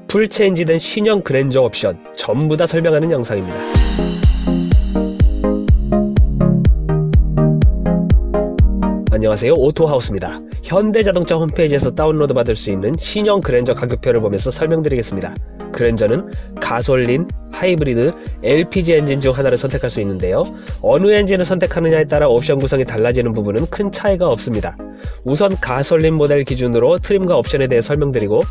풀체인지된 신형 그랜저 옵션 전부 다 설명하는 영상입니다. 안녕하세요, 오토하우스입니다. 현대자동차 홈페이지에서 다운로드 받을 수 있는 신형 그랜저 가격표를 보면서 설명드리겠습니다. 그랜저는 가솔린, 하이브리드, LPG 엔진 중 하나를 선택할 수 있는데요. 어느 엔진을 선택하느냐에 따라 옵션 구성이 달라지는 부분은 큰 차이가 없습니다. 우선 가솔린 모델 기준으로 트림과 옵션에 대해 설명드리고,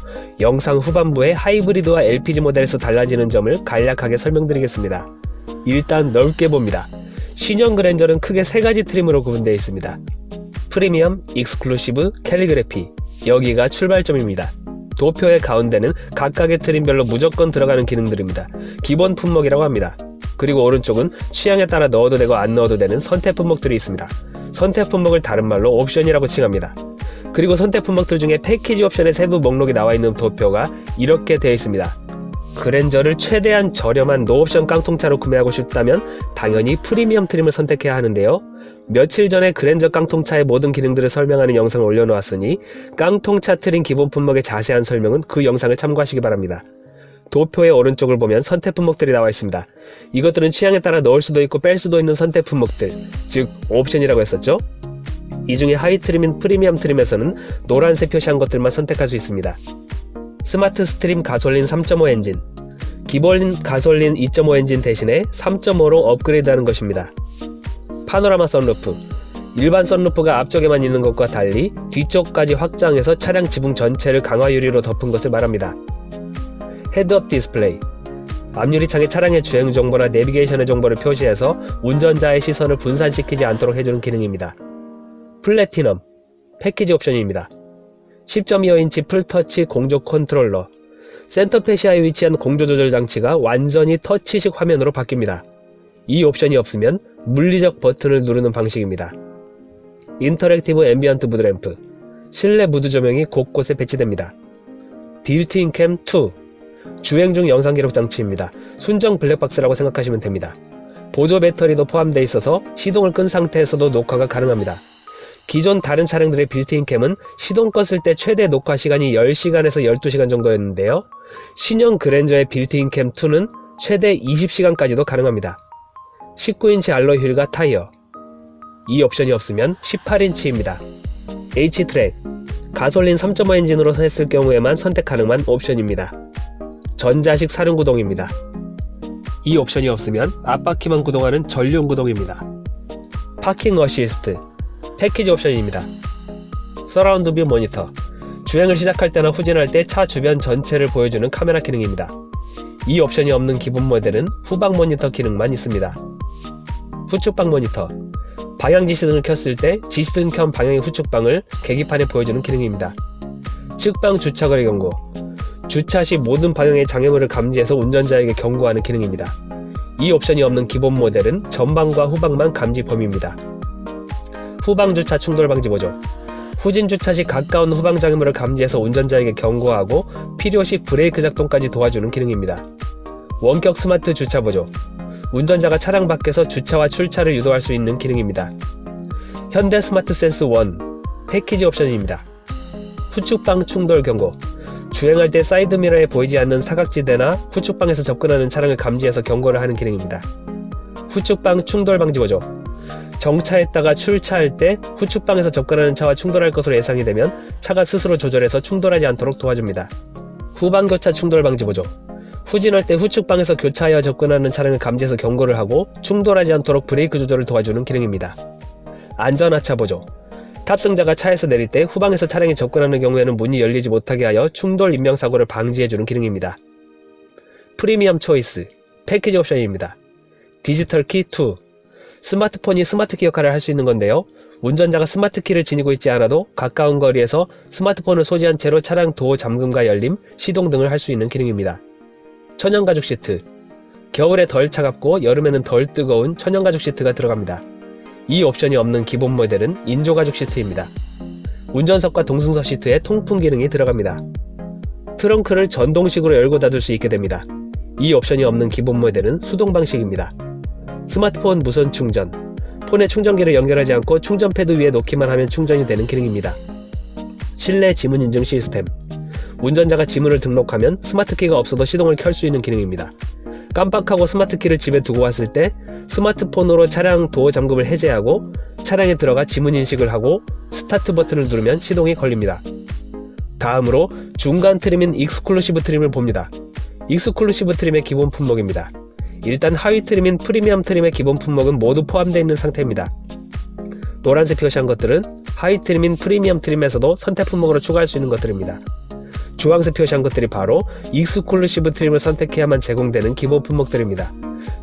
영상 후반부에 하이브리드와 LPG 모델에서 달라지는 점을 간략하게 설명드리겠습니다. 일단 넓게 봅니다. 신형 그랜저는 크게 3가지 트림으로 구분되어 있습니다. 프리미엄, 익스클루시브, 캘리그래피. 여기가 출발점입니다. 도표의 가운데는 각각의 트림별로 무조건 들어가는 기능들입니다. 기본 품목이라고 합니다. 그리고 오른쪽은 취향에 따라 넣어도 되고 안 넣어도 되는 선택 품목들이 있습니다. 선택 품목을 다른 말로 옵션이라고 칭합니다. 그리고 선택 품목들 중에 패키지 옵션의 세부 목록이 나와 있는 도표가 이렇게 되어 있습니다. 그랜저를 최대한 저렴한 노옵션 깡통차로 구매하고 싶다면 당연히 프리미엄 트림을 선택해야 하는데요. 며칠 전에 그랜저 깡통차의 모든 기능들을 설명하는 영상을 올려놓았으니 깡통차 트림 기본 품목의 자세한 설명은 그 영상을 참고하시기 바랍니다. 도표의 오른쪽을 보면 선택 품목들이 나와 있습니다. 이것들은 취향에 따라 넣을 수도 있고 뺄 수도 있는 선택 품목들, 즉 옵션이라고 했었죠. 이 중에 하이 트림인 프리미엄 트림에서는 노란색 표시한 것들만 선택할 수 있습니다. 스마트 스트림 가솔린 3.5 엔진, 기본 가솔린 2.5 엔진 대신에 3.5로 업그레이드하는 것입니다. 파노라마 선루프, 일반 선루프가 앞쪽에만 있는 것과 달리 뒤쪽까지 확장해서 차량 지붕 전체를 강화 유리로 덮은 것을 말합니다. 헤드업 디스플레이, 앞유리창에 차량의 주행 정보나 내비게이션의 정보를 표시해서 운전자의 시선을 분산시키지 않도록 해주는 기능입니다. 플래티넘, 패키지 옵션입니다. 10.25인치 풀터치 공조 컨트롤러, 센터 페시아에 위치한 공조 조절 장치가 완전히 터치식 화면으로 바뀝니다. 이 옵션이 없으면 물리적 버튼을 누르는 방식입니다. 인터랙티브 앰비언트 무드램프, 실내 무드 조명이 곳곳에 배치됩니다. 빌트인 캠 2, 주행 중 영상 기록 장치입니다. 순정 블랙박스라고 생각하시면 됩니다. 보조 배터리도 포함되어 있어서 시동을 끈 상태에서도 녹화가 가능합니다. 기존 다른 차량들의 빌트인 캠은 시동 껐을 때 최대 녹화 시간이 10시간에서 12시간 정도였는데요. 신형 그랜저의 빌트인 캠 2는 최대 20시간까지도 가능합니다. 19인치 알로이 휠과 타이어, 이 옵션이 없으면 18인치입니다. H트랙, 가솔린 3.5 엔진으로 했을 경우에만 선택 가능한 옵션입니다. 전자식 사륜 구동입니다. 이 옵션이 없으면 앞바퀴만 구동하는 전륜 구동입니다. 파킹 어시스트, 패키지 옵션입니다. 서라운드 뷰 모니터, 주행을 시작할 때나 후진할 때 차 주변 전체를 보여주는 카메라 기능입니다. 이 옵션이 없는 기본 모델은 후방 모니터 기능만 있습니다. 후측방 모니터, 방향 지시등을 켰을 때 지시등 켠 방향의 후측방을 계기판에 보여주는 기능입니다. 측방 주차거리 경고, 주차 시 모든 방향의 장애물을 감지해서 운전자에게 경고하는 기능입니다. 이 옵션이 없는 기본 모델은 전방과 후방만 감지 범위입니다. 후방 주차 충돌 방지 보조, 후진 주차 시 가까운 후방 장애물을 감지해서 운전자에게 경고하고 필요시 브레이크 작동까지 도와주는 기능입니다. 원격 스마트 주차 보조, 운전자가 차량 밖에서 주차와 출차를 유도할 수 있는 기능입니다. 현대 스마트 센스 1, 패키지 옵션입니다. 후측방 충돌 경고, 주행할 때 사이드미러에 보이지 않는 사각지대나 후측방에서 접근하는 차량을 감지해서 경고를 하는 기능입니다. 후측방 충돌 방지 보조, 정차했다가 출차할 때 후측방에서 접근하는 차와 충돌할 것으로 예상이 되면 차가 스스로 조절해서 충돌하지 않도록 도와줍니다. 후방 교차 충돌 방지 보조, 후진할 때 후측방에서 교차하여 접근하는 차량을 감지해서 경고를 하고 충돌하지 않도록 브레이크 조절을 도와주는 기능입니다. 안전하차 보조, 탑승자가 차에서 내릴 때 후방에서 차량이 접근하는 경우에는 문이 열리지 못하게 하여 충돌 인명사고를 방지해주는 기능입니다. 프리미엄 초이스, 패키지 옵션입니다. 디지털 키 2, 스마트폰이 스마트키 역할을 할 수 있는 건데요. 운전자가 스마트키를 지니고 있지 않아도 가까운 거리에서 스마트폰을 소지한 채로 차량 도어 잠금과 열림, 시동 등을 할 수 있는 기능입니다. 천연가죽 시트, 겨울에 덜 차갑고 여름에는 덜 뜨거운 천연가죽 시트가 들어갑니다. 이 옵션이 없는 기본 모델은 인조가죽 시트입니다. 운전석과 동승석 시트에 통풍 기능이 들어갑니다. 트렁크를 전동식으로 열고 닫을 수 있게 됩니다. 이 옵션이 없는 기본 모델은 수동 방식입니다. 스마트폰 무선 충전, 폰에 충전기를 연결하지 않고 충전 패드 위에 놓기만 하면 충전이 되는 기능입니다. 실내 지문 인증 시스템, 운전자가 지문을 등록하면 스마트키가 없어도 시동을 켤 수 있는 기능입니다. 깜빡하고 스마트키를 집에 두고 왔을 때 스마트폰으로 차량 도어 잠금을 해제하고 차량에 들어가 지문 인식을 하고 스타트 버튼을 누르면 시동이 걸립니다. 다음으로 중간 트림인 익스클루시브 트림을 봅니다. 익스클루시브 트림의 기본 품목입니다. 일단 하위 트림인 프리미엄 트림의 기본 품목은 모두 포함되어 있는 상태입니다. 노란색 표시한 것들은 하위 트림인 프리미엄 트림에서도 선택 품목으로 추가할 수 있는 것들입니다. 주황색 표시한 것들이 바로 익스클루시브 트림을 선택해야만 제공되는 기본 품목들입니다.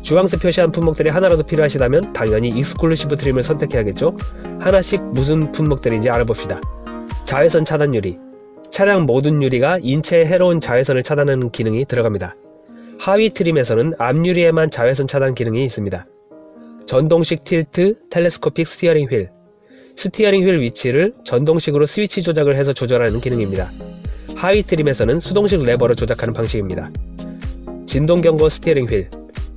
주황색 표시한 품목들이 하나라도 필요하시다면 당연히 익스클루시브 트림을 선택해야겠죠? 하나씩 무슨 품목들인지 알아봅시다. 자외선 차단 유리. 차량 모든 유리가 인체에 해로운 자외선을 차단하는 기능이 들어갑니다. 하위 트림에서는 앞유리에만 자외선 차단 기능이 있습니다. 전동식 틸트 텔레스코픽 스티어링 휠. 스티어링 휠 위치를 전동식으로 스위치 조작을 해서 조절하는 기능입니다. 하위 트림에서는 수동식 레버로 조작하는 방식입니다. 진동 경고 스티어링 휠.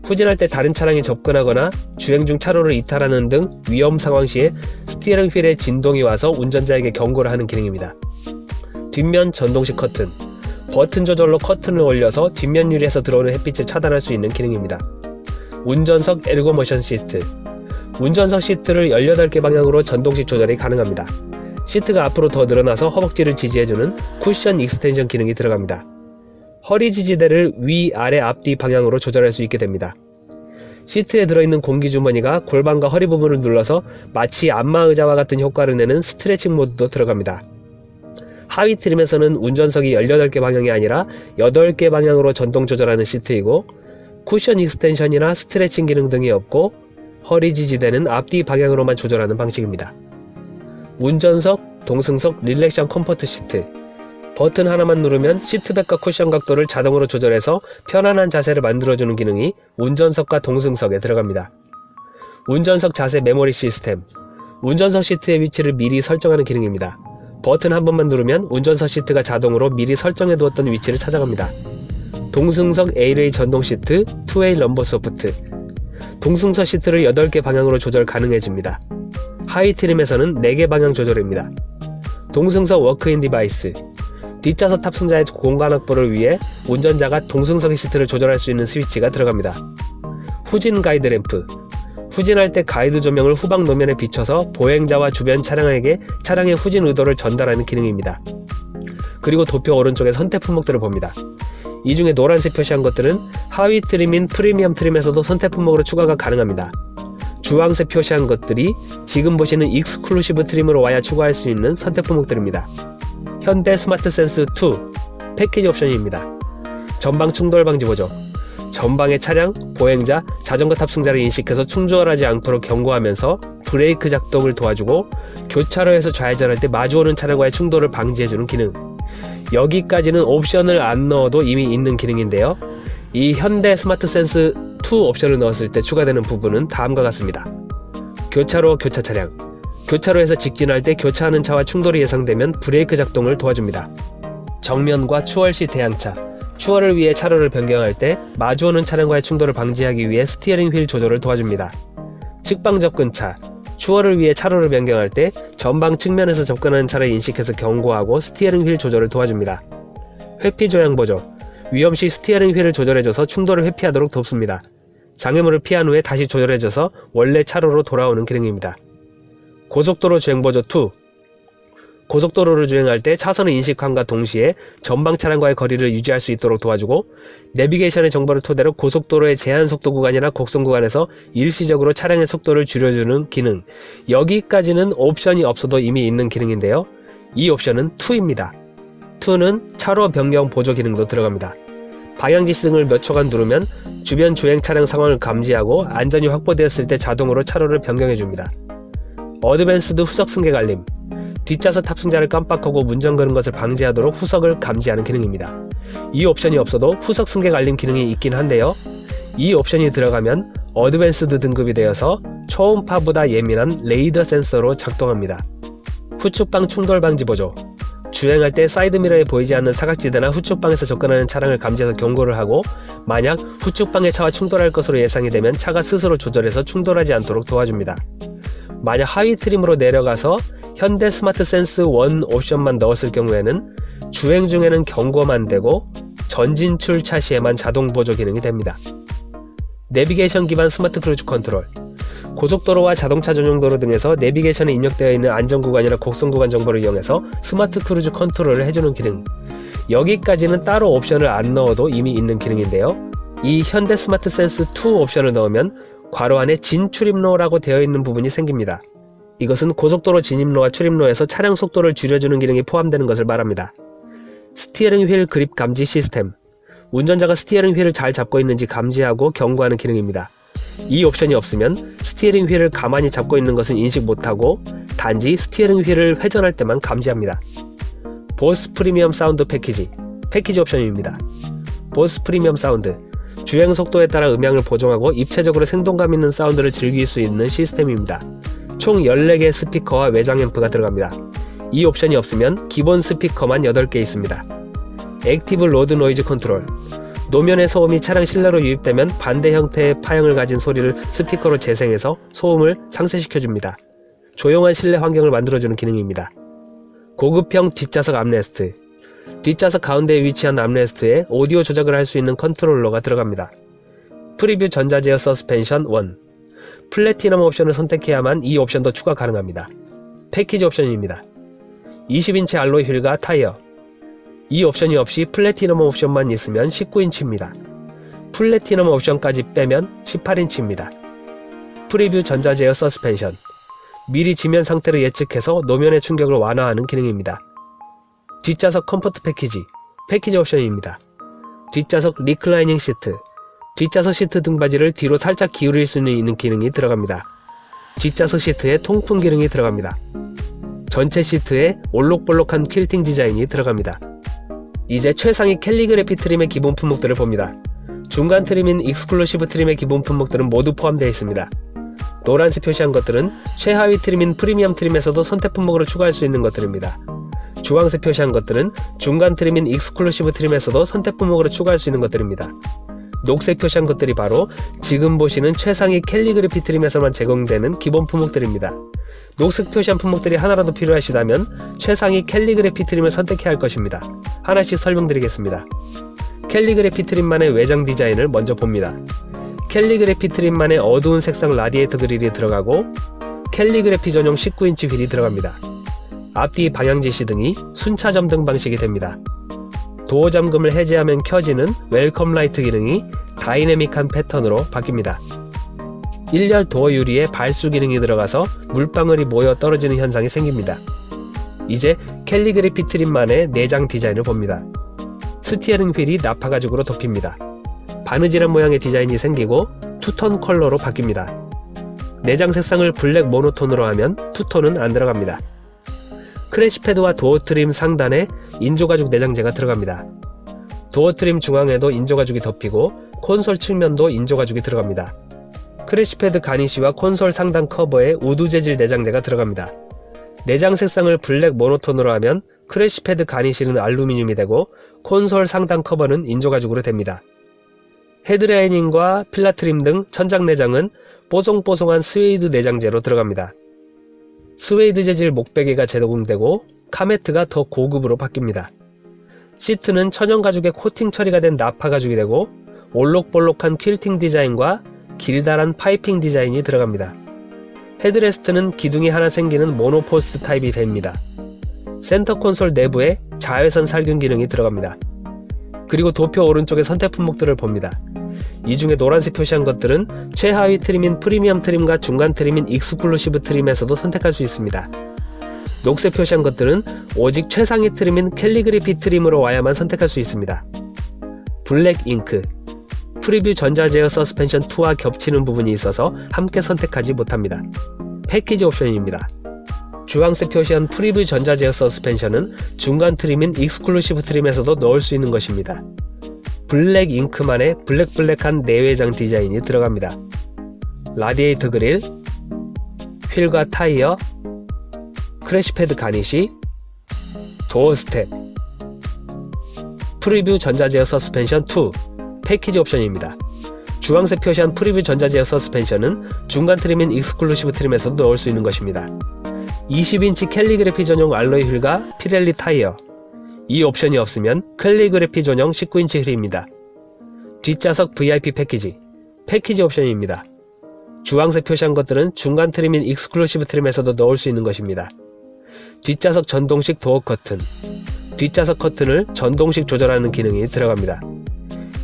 후진할 때 다른 차량이 접근하거나 주행 중 차로를 이탈하는 등 위험 상황 시에 스티어링 휠에 진동이 와서 운전자에게 경고를 하는 기능입니다. 뒷면 전동식 커튼. 버튼 조절로 커튼을 올려서 뒷면 유리에서 들어오는 햇빛을 차단할 수 있는 기능입니다. 운전석 에르고 모션 시트. 운전석 시트를 18개 방향으로 전동식 조절이 가능합니다. 시트가 앞으로 더 늘어나서 허벅지를 지지해주는 쿠션 익스텐션 기능이 들어갑니다. 허리 지지대를 위, 아래, 앞뒤 방향으로 조절할 수 있게 됩니다. 시트에 들어있는 공기주머니가 골반과 허리 부분을 눌러서 마치 안마의자와 같은 효과를 내는 스트레칭 모드도 들어갑니다. 하위 트림에서는 운전석이 18개 방향이 아니라 8개 방향으로 전동 조절하는 시트이고 쿠션 익스텐션이나 스트레칭 기능 등이 없고 허리 지지대는 앞뒤 방향으로만 조절하는 방식입니다. 운전석, 동승석 릴렉션 컴포트 시트. 버튼 하나만 누르면 시트백과 쿠션 각도를 자동으로 조절해서 편안한 자세를 만들어주는 기능이 운전석과 동승석에 들어갑니다. 운전석 자세 메모리 시스템. 운전석 시트의 위치를 미리 설정하는 기능입니다. 버튼 한 번만 누르면 운전석 시트가 자동으로 미리 설정해 두었던 위치를 찾아갑니다. 동승석 A-Ray 전동 시트 2way 럼버 소프트. 동승석 시트를 8개 방향으로 조절 가능해집니다. 하위 트림에서는 4개 방향 조절입니다. 동승석 워크인 디바이스. 뒷좌석 탑승자의 공간 확보를 위해 운전자가 동승석의 시트를 조절할 수 있는 스위치가 들어갑니다. 후진 가이드 램프. 후진할 때 가이드 조명을 후방 노면에 비춰서 보행자와 주변 차량에게 차량의 후진 의도를 전달하는 기능입니다. 그리고 도표 오른쪽에 선택 품목들을 봅니다. 이 중에 노란색 표시한 것들은 하위 트림인 프리미엄 트림에서도 선택 품목으로 추가가 가능합니다. 주황색 표시한 것들이 지금 보시는 익스클루시브 트림으로 와야 추가할 수 있는 선택 품목들입니다. 현대 스마트 센스 2 패키지 옵션입니다. 전방 충돌 방지 보조. 전방의 차량, 보행자, 자전거 탑승자를 인식해서 충돌하지 않도록 경고하면서 브레이크 작동을 도와주고 교차로에서 좌회전할 때 마주오는 차량과의 충돌을 방지해주는 기능. 여기까지는 옵션을 안 넣어도 이미 있는 기능인데요. 이 현대 스마트 센스 2 옵션을 넣었을 때 추가되는 부분은 다음과 같습니다. 교차로 교차 차량. 교차로에서 직진할 때 교차하는 차와 충돌이 예상되면 브레이크 작동을 도와줍니다. 정면과 추월 시 대항차. 추월을 위해 차로를 변경할 때 마주오는 차량과의 충돌을 방지하기 위해 스티어링 휠 조절을 도와줍니다. 측방 접근차. 추월을 위해 차로를 변경할 때 전방 측면에서 접근하는 차를 인식해서 경고하고 스티어링 휠 조절을 도와줍니다. 회피 조향 보조. 위험 시 스티어링 휠을 조절해줘서 충돌을 회피하도록 돕습니다. 장애물을 피한 후에 다시 조절해줘서 원래 차로로 돌아오는 기능입니다. 고속도로 주행 보조 2. 고속도로를 주행할 때 차선을 인식함과 동시에 전방 차량과의 거리를 유지할 수 있도록 도와주고 내비게이션의 정보를 토대로 고속도로의 제한 속도 구간이나 곡선 구간에서 일시적으로 차량의 속도를 줄여주는 기능. 여기까지는 옵션이 없어도 이미 있는 기능인데요. 이 옵션은 2입니다. 2는 차로 변경 보조 기능도 들어갑니다. 방향지시 등을 몇 초간 누르면 주변 주행 차량 상황을 감지하고 안전이 확보되었을 때 자동으로 차로를 변경해줍니다. 어드밴스드 후석 승객 알림. 뒷좌석 탑승자를 깜빡하고 문전 그는 것을 방지하도록 후석을 감지하는 기능입니다. 이 옵션이 없어도 후석 승객 알림 기능이 있긴 한데요. 이 옵션이 들어가면 어드밴스드 등급이 되어서 초음파보다 예민한 레이더 센서로 작동합니다. 후측방 충돌 방지 보조. 주행할 때 사이드미러에 보이지 않는 사각지대나 후측방에서 접근하는 차량을 감지해서 경고를 하고 만약 후측방의 차와 충돌할 것으로 예상이 되면 차가 스스로 조절해서 충돌하지 않도록 도와줍니다. 만약 하위 트림으로 내려가서 현대 스마트 센스 1 옵션만 넣었을 경우에는 주행 중에는 경고만 되고 전진출 차시에만 자동 보조 기능이 됩니다. 내비게이션 기반 스마트 크루즈 컨트롤. 고속도로와 자동차 전용 도로 등에서 내비게이션에 입력되어 있는 안전구간이나 곡선구간 정보를 이용해서 스마트 크루즈 컨트롤을 해주는 기능. 여기까지는 따로 옵션을 안 넣어도 이미 있는 기능인데요. 이 현대 스마트 센스 2 옵션을 넣으면 괄호 안에 진출입로라고 되어 있는 부분이 생깁니다. 이것은 고속도로 진입로와 출입로에서 차량 속도를 줄여주는 기능이 포함되는 것을 말합니다. 스티어링 휠 그립 감지 시스템. 운전자가 스티어링 휠을 잘 잡고 있는지 감지하고 경고하는 기능입니다. 이 옵션이 없으면 스티어링 휠을 가만히 잡고 있는 것은 인식 못하고 단지 스티어링 휠을 회전할 때만 감지합니다. 보스 프리미엄 사운드 패키지 옵션입니다. 보스 프리미엄 사운드. 주행 속도에 따라 음향을 보정하고 입체적으로 생동감 있는 사운드를 즐길 수 있는 시스템입니다. 총 14개의 스피커와 외장 앰프가 들어갑니다. 이 옵션이 없으면 기본 스피커만 8개 있습니다. 액티브 로드 노이즈 컨트롤. 노면의 소음이 차량 실내로 유입되면 반대 형태의 파형을 가진 소리를 스피커로 재생해서 소음을 상쇄시켜줍니다. 조용한 실내 환경을 만들어주는 기능입니다. 고급형 뒷좌석 암레스트. 뒷좌석 가운데에 위치한 암레스트에 오디오 조작을 할 수 있는 컨트롤러가 들어갑니다. 프리뷰 전자제어 서스펜션 1. 플래티넘 옵션을 선택해야만 이 옵션도 추가 가능합니다. 패키지 옵션입니다. 20인치 알로이 휠과 타이어. 이 옵션이 없이 플래티넘 옵션만 있으면 19인치입니다. 플래티넘 옵션까지 빼면 18인치입니다. 프리뷰 전자제어 서스펜션. 미리 지면 상태를 예측해서 노면의 충격을 완화하는 기능입니다. 뒷좌석 컴포트 패키지 옵션입니다. 뒷좌석 리클라이닝 시트. 뒷좌석 시트 등받이를 뒤로 살짝 기울일 수 있는 기능이 들어갑니다. 뒷좌석 시트에 통풍 기능이 들어갑니다. 전체 시트에 올록볼록한 퀼팅 디자인이 들어갑니다. 이제 최상위 캘리그래피 트림의 기본 품목들을 봅니다. 중간 트림인 익스클루시브 트림의 기본 품목들은 모두 포함되어 있습니다. 노란색 표시한 것들은 최하위 트림인 프리미엄 트림에서도 선택 품목으로 추가할 수 있는 것들입니다. 주황색 표시한 것들은 중간 트림인 익스클루시브 트림에서도 선택 품목으로 추가할 수 있는 것들입니다. 녹색 표시한 것들이 바로 지금 보시는 최상위 캘리그래피 트림에서만 제공되는 기본 품목들입니다. 녹색 표시한 품목들이 하나라도 필요하시다면 최상위 캘리그래피 트림을 선택해야 할 것입니다. 하나씩 설명드리겠습니다. 캘리그래피 트림만의 외장 디자인을 먼저 봅니다. 캘리그래피 트림만의 어두운 색상 라디에이터 그릴이 들어가고 캘리그래피 전용 19인치 휠이 들어갑니다. 앞뒤 방향지시 등이 순차점등 방식이 됩니다. 도어 잠금을 해제하면 켜지는 웰컴 라이트 기능이 다이내믹한 패턴으로 바뀝니다. 1열 도어 유리에 발수 기능이 들어가서 물방울이 모여 떨어지는 현상이 생깁니다. 이제 캘리그래피 트림만의 내장 디자인을 봅니다. 스티어링 휠이 나파 가죽으로 덮입니다. 바느질한 모양의 디자인이 생기고 투톤 컬러로 바뀝니다. 내장 색상을 블랙 모노톤으로 하면 투톤은 안 들어갑니다. 크래시패드와 도어 트림 상단에 인조가죽 내장재가 들어갑니다. 도어 트림 중앙에도 인조가죽이 덮이고 콘솔 측면도 인조가죽이 들어갑니다. 크래시패드 가니쉬와 콘솔 상단 커버에 우드 재질 내장재가 들어갑니다. 내장 색상을 블랙 모노톤으로 하면 크래시패드 가니쉬는 알루미늄이 되고 콘솔 상단 커버는 인조가죽으로 됩니다. 헤드라이닝과 필라트림 등 천장 내장은 뽀송뽀송한 스웨이드 내장재로 들어갑니다. 스웨이드 재질 목베개가 제공되고 카메트가 더 고급으로 바뀝니다. 시트는 천연가죽에 코팅 처리가 된 나파 가죽이 되고 올록볼록한 퀼팅 디자인과 길다란 파이핑 디자인이 들어갑니다. 헤드레스트는 기둥이 하나 생기는 모노포스트 타입이 됩니다. 센터 콘솔 내부에 자외선 살균 기능이 들어갑니다. 그리고 도표 오른쪽의 선택 품목들을 봅니다. 이 중에 노란색 표시한 것들은 최하위 트림인 프리미엄 트림과 중간 트림인 익스클루시브 트림에서도 선택할 수 있습니다. 녹색 표시한 것들은 오직 최상위 트림인 캘리그래피 트림으로 와야만 선택할 수 있습니다. 블랙 잉크. 프리뷰 전자제어 서스펜션 2와 겹치는 부분이 있어서 함께 선택하지 못합니다. 패키지 옵션입니다. 주황색 표시한 프리뷰 전자제어 서스펜션은 중간 트림인 익스클루시브 트림에서도 넣을 수 있는 것입니다. 블랙 잉크만의 블랙블랙한 내외장 디자인이 들어갑니다. 라디에이터 그릴, 휠과 타이어, 크래시패드 가니쉬, 도어 스텝, 프리뷰 전자제어 서스펜션 2, 패키지 옵션입니다. 주황색 표시한 프리뷰 전자제어 서스펜션은 중간 트림인 익스클루시브 트림에서도 넣을 수 있는 것입니다. 20인치 캘리그래피 전용 알로이 휠과 피렐리 타이어, 이 옵션이 없으면 캘리그래피 전용 19인치 휠입니다. 뒷좌석 VIP 패키지 옵션입니다. 주황색 표시한 것들은 중간 트림인 익스클루시브 트림에서도 넣을 수 있는 것입니다. 뒷좌석 전동식 도어 커튼, 뒷좌석 커튼을 전동식 조절하는 기능이 들어갑니다.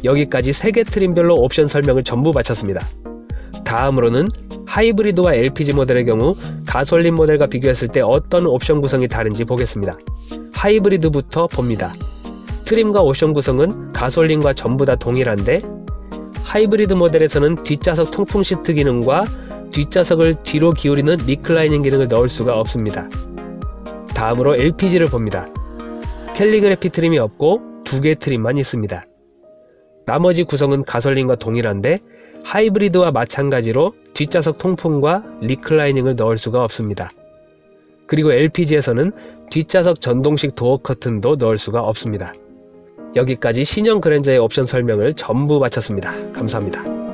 여기까지 3개 트림별로 옵션 설명을 전부 마쳤습니다. 다음으로는 하이브리드와 LPG 모델의 경우 가솔린 모델과 비교했을 때 어떤 옵션 구성이 다른지 보겠습니다. 하이브리드부터 봅니다. 트림과 옵션 구성은 가솔린과 전부 다 동일한데 하이브리드 모델에서는 뒷좌석 통풍 시트 기능과 뒷좌석을 뒤로 기울이는 리클라이닝 기능을 넣을 수가 없습니다. 다음으로 LPG를 봅니다. 캘리그래피 트림이 없고 2개 트림만 있습니다. 나머지 구성은 가솔린과 동일한데 하이브리드와 마찬가지로 뒷좌석 통풍과 리클라이닝을 넣을 수가 없습니다. 그리고 LPG에서는 뒷좌석 전동식 도어 커튼도 넣을 수가 없습니다. 여기까지 신형 그랜저의 옵션 설명을 전부 마쳤습니다. 감사합니다.